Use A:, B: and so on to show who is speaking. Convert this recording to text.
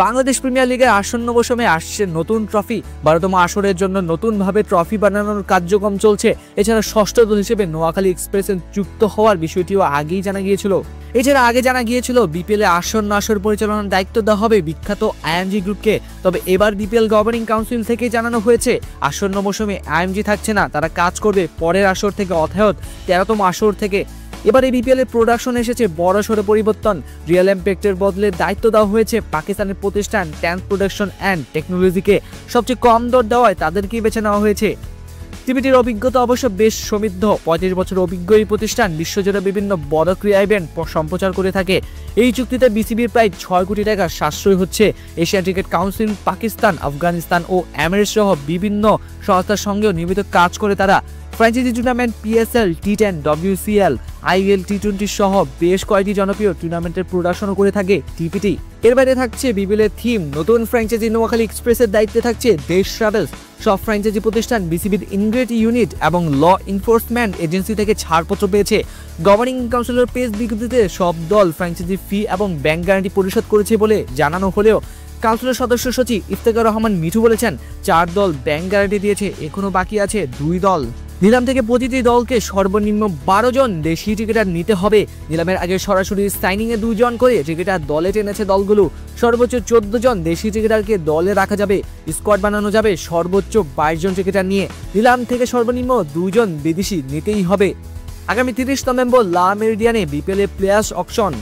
A: Bangladesh premier লিগের আসন্ন মৌসুমে আসছে নতুন ট্রফি। 12তম আসরের জন্য নতুনভাবে ট্রফি বানানোর কার্যক্রম চলছে। এছাড়া ষষ্ঠ দল হিসেবে নোয়াখালী এক্সপ্রেসের যুক্ত হওয়ার বিষয়টিও আগেই জানা গিয়েছিল। এছাড়া আগে জানা গিয়েছিল বিপিএল আসন্ন আসর পরিচালনার দায়িত্ব দেওয়া হবে বিখ্যাত আইএমজি গ্রুপকে। তবে এবার বিপিএল গভর্নিং কাউন্সিল থেকে জানানো হয়েছে আসন্ন মৌসুমে আইএমজি থাকছে না, তারা কাজ করবে পরের আসর থেকে, অর্থাৎ 13তম আসর থেকে। এবার এই বিপিএল এর প্রোডাকশন এসেছে বড়সড় পরিবর্তন। রিয়েল ইম্প্যাক্টের বদলে দায়িত্ব দেওয়া হয়েছে পাকিস্তানের প্রতিষ্ঠান ট্যান্স প্রোডাকশন অ্যান্ড টেকনোলজিকে। সবচেয়ে কম দর দেওয়ায় তাদেরকেই বেছে নেওয়া হয়েছে। টিভিটির অভিজ্ঞতা অবশ্য বেশ সমৃদ্ধ। 35 বছর অভিজ্ঞ এই প্রতিষ্ঠান বিশ্বজুড়ে বিভিন্ন বড় ক্রীড়া ইভেন্ট সম্প্রচার করে থাকে। এই চুক্তিতে বিসিবির প্রায় 6 কোটি টাকা সাশ্রয় হচ্ছে। Asian cricket council, Pakistan, Afghanistan ও এমিরেটস সহ বিভিন্ন সংস্থার সঙ্গেও নিয়মিত কাজ করে তারা। Franchise tournament PSL, T ten, WCL, IL, টি20 সহ বেশ কয়েকটি জনপ্রিয় টুর্নামেন্টের প্রোডাকশনও করে থাকে টিভিটি। এর বাইরে থাকছে বিপিএলের থিম। নতুন ফ্র্যাঞ্চাইজি নোয়াখালী এক্সপ্রেসের দায়িত্বে থাকছে দেশ ট্রাভেলস। সব ফ্র্যাঞ্চাইজি প্রতিষ্ঠান বিসিবির ইন্টিগ্রেটেড ইউনিট এবং ল এনফোর্সমেন্ট এজেন্সি থেকে ছাড়পত্র পেয়েছে। গভর্নিং কাউন্সিলের পেজ বিজ্ঞপ্তিতে সব দল ফ্র্যাঞ্চাইজি ফি এবং ব্যাংক গ্যারান্টি পরিশোধ করেছে বলে জানানো হলেও কাউন্সিলের সদস্য সচিব ইফতেখার রহমান মিঠু বলেছেন, 4 দল ব্যাংক গ্যারান্টি দিয়েছে, এখনো বাকি আছে 2 দল। নিলাম থেকে প্রতিটি দলকে সর্বনিম্ন 12 জন দেশি ক্রিকেটার নিতে হবে। নিলামের আগে সরাসরি সাইনিংয়ে 2 জন করে ক্রিকেটার দলে টেনেছে দলগুলো। সর্বোচ্চ 14 জন দেশি ক্রিকেটারকে দলে রাখা যাবে। স্কোয়াড বানানো যাবে সর্বোচ্চ 22 জন ক্রিকেটার নিয়ে। নিলাম থেকে সর্বনিম্ন 2 জন বিদেশি নিতেই হবে। আগামী 30 নভেম্বর লা মেরিডিয়ানে বিপিএল প্লেয়ার্স অকশন।